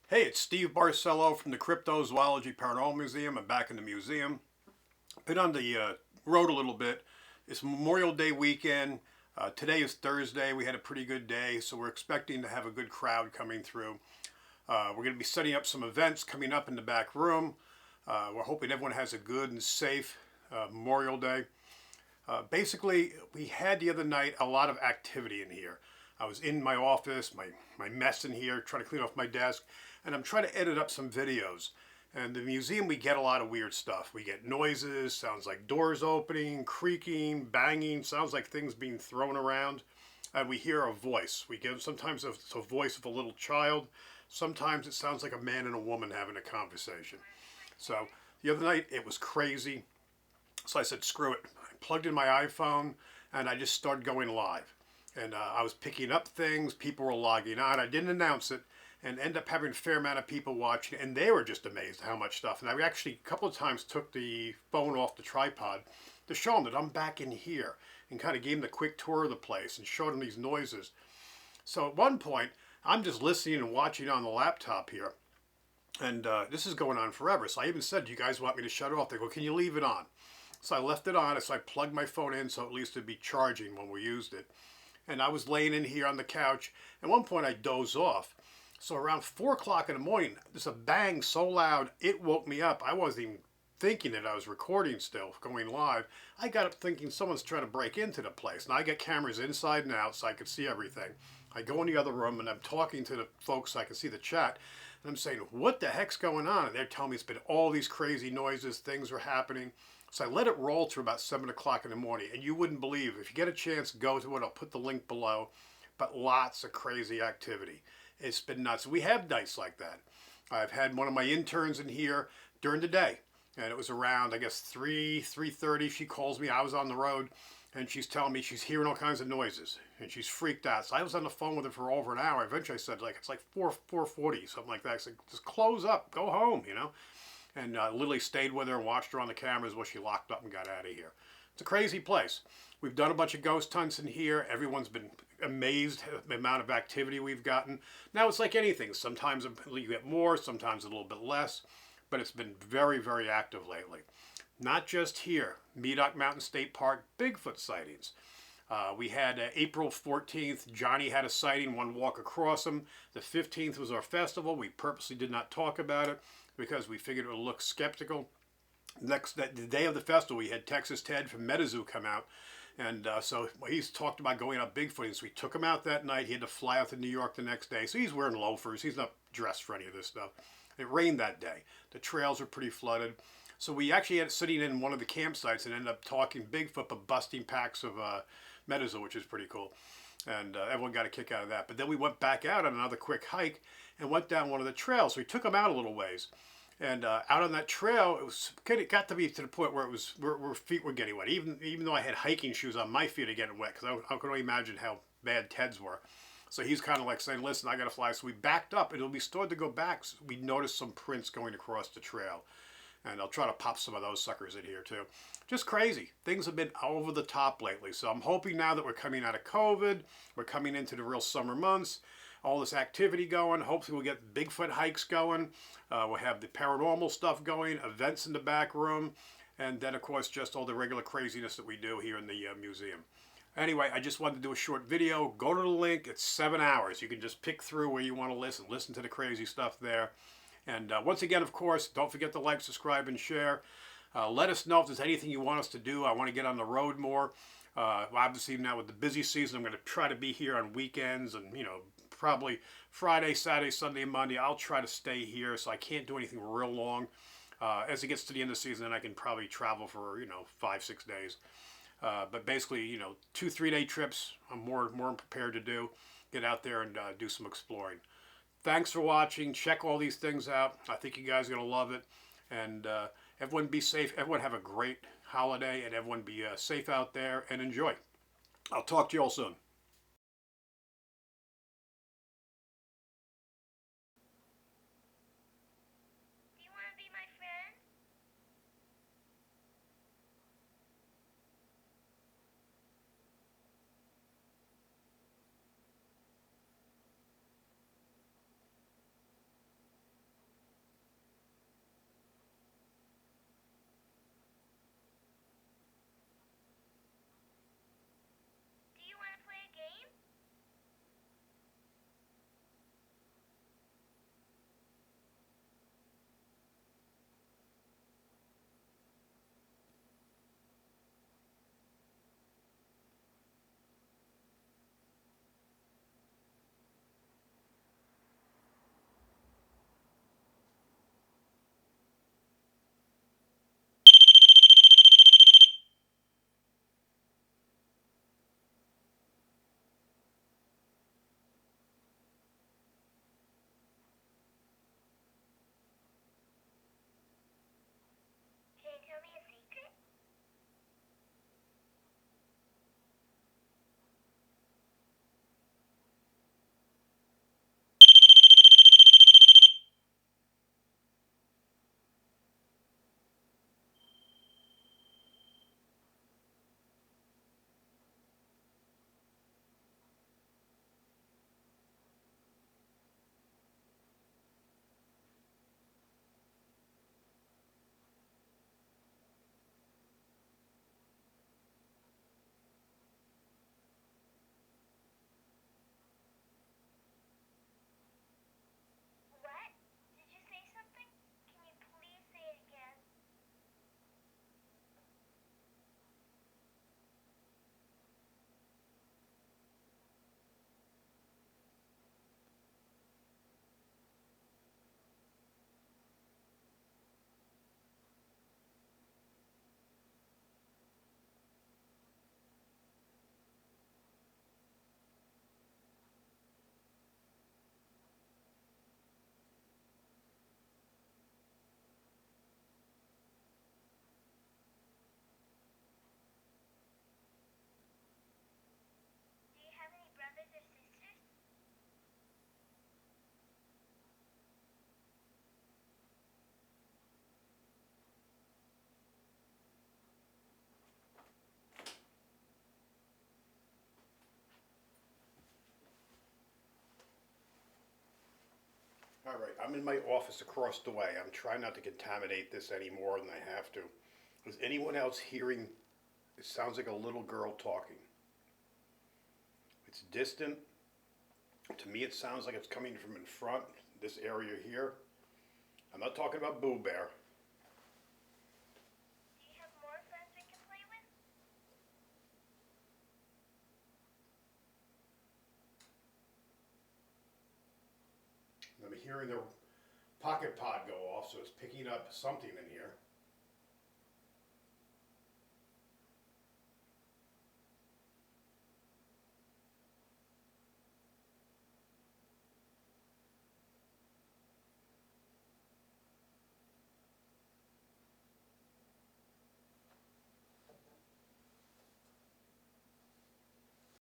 Hey, it's Steve Barcelo from the Cryptozoology Paranormal Museum. I'm back in the museum. Been on the road a little bit. It's Memorial Day weekend. Today is Thursday. We had a pretty good day, so we're expecting to have a good crowd coming through. We're going to be setting up some events coming up in the back room. We're hoping everyone has a good and safe Memorial Day. Basically, we had the other night a lot of activity in here. I was in my office, my mess in here, trying to clean off my desk, and I'm trying to edit up some videos. And the museum, we get a lot of weird stuff. We get noises, sounds like doors opening, creaking, banging, sounds like things being thrown around. And we hear a voice. We get sometimes it's a voice of a little child. Sometimes it sounds like a man and a woman having a conversation. So the other night it was crazy. So I said, screw it. I plugged in my iPhone and I just started going live. And I was picking up things. People were logging on. I didn't announce it and ended up having a fair amount of people watching. And they were just amazed at how much stuff. And I actually a couple of times took the phone off the tripod to show them that I'm back in here and kind of gave them the quick tour of the place and showed them these noises. So at one point, I'm just listening and watching on the laptop here. And this is going on forever. So I even said, do you guys want me to shut it off? They go, can you leave it on? So I left it on, so I plugged my phone in so at least it'd be charging when we used it. And I was laying in here on the couch. At one point I dozed off. So around 4 o'clock in the morning, there's a bang so loud, it woke me up. I wasn't even thinking that I was recording still, going live. I got up thinking someone's trying to break into the place. Now I got cameras inside and out so I could see everything. I go in the other room and I'm talking to the folks so I can see the chat. And I'm saying, what the heck's going on? And they're telling me it's been all these crazy noises, things are happening. So I let it roll to about 7 o'clock in the morning. And you wouldn't believe, if you get a chance, go to it. I'll put the link below. But lots of crazy activity. It's been nuts. We have nights like that. I've had one of my interns in here during the day. And it was around, I guess, 3:30. She calls me. I was on the road. And she's telling me she's hearing all kinds of noises. And she's freaked out. So I was on the phone with her for over an hour. Eventually I said, like, it's like 4:40, something like that. I said, just close up. Go home, you know. And literally stayed with her and watched her on the cameras while she locked up and got out of here. It's a crazy place. We've done a bunch of ghost hunts in here. Everyone's been amazed at the amount of activity we've gotten. Now it's like anything. Sometimes you get more, sometimes a little bit less, but it's been very, very active lately. Not just here. Medoc Mountain State Park, Bigfoot sightings. We had April 14th, Johnny had a sighting, one walk across him. The 15th was our festival. We purposely did not talk about it because we figured it would look skeptical. The day of the festival, we had Texas Ted from MetaZoo come out. And so he's talked about going up Bigfoot. So we took him out that night. He had to fly out to New York the next day. So he's wearing loafers. He's not dressed for any of this stuff. It rained that day. The trails were pretty flooded. So we actually had it sitting in one of the campsites and ended up talking Bigfoot, but busting packs of MetaZoo, which is pretty cool. And everyone got a kick out of that. But then we went back out on another quick hike and went down one of the trails. So we took them out a little ways. And out on that trail, it got to be to the point where it was where feet were getting wet. Even though I had hiking shoes on, my feet are getting wet because I could only imagine how bad Ted's were. So he's kind of like saying, "Listen, I got to fly." So we backed up, and we started to go back. So we noticed some prints going across the trail, and I'll try to pop some of those suckers in here too. Just crazy. Things have been over the top lately. So I'm hoping now that we're coming out of COVID, we're coming into the real summer months, all this activity going. Hopefully we'll get Bigfoot hikes going. We'll have the paranormal stuff going, events in the back room, and then of course just all the regular craziness that we do here in the museum. Anyway, I just wanted to do a short video. Go to the link. It's 7 hours. You can just pick through where you want to listen to the crazy stuff there. And once again, of course, don't forget to like, subscribe, and share. Let us know if there's anything you want us to do. I want to get on the road more. Obviously, now with the busy season, I'm going to try to be here on weekends and, probably Friday, Saturday, Sunday, and Monday. I'll try to stay here, so I can't do anything real long. As it gets to the end of the season, then I can probably travel for, 5, 6 days. But basically, 2, 3 day trips, I'm more prepared to do. Get out there and do some exploring. Thanks for watching. Check all these things out. I think you guys are going to love it. And everyone be safe. Everyone have a great holiday. And everyone be safe out there and enjoy. I'll talk to you all soon. Do you want to be my friend? All right, I'm in my office across the way. I'm trying not to contaminate this any more than I have to. Is anyone else hearing? It sounds like a little girl talking. It's distant. To me, it sounds like it's coming from in front, this area here. I'm not talking about Boo Bear. Do you have more friends we can play with? I'm hearing the pocket pod go off, so it's picking up something in here.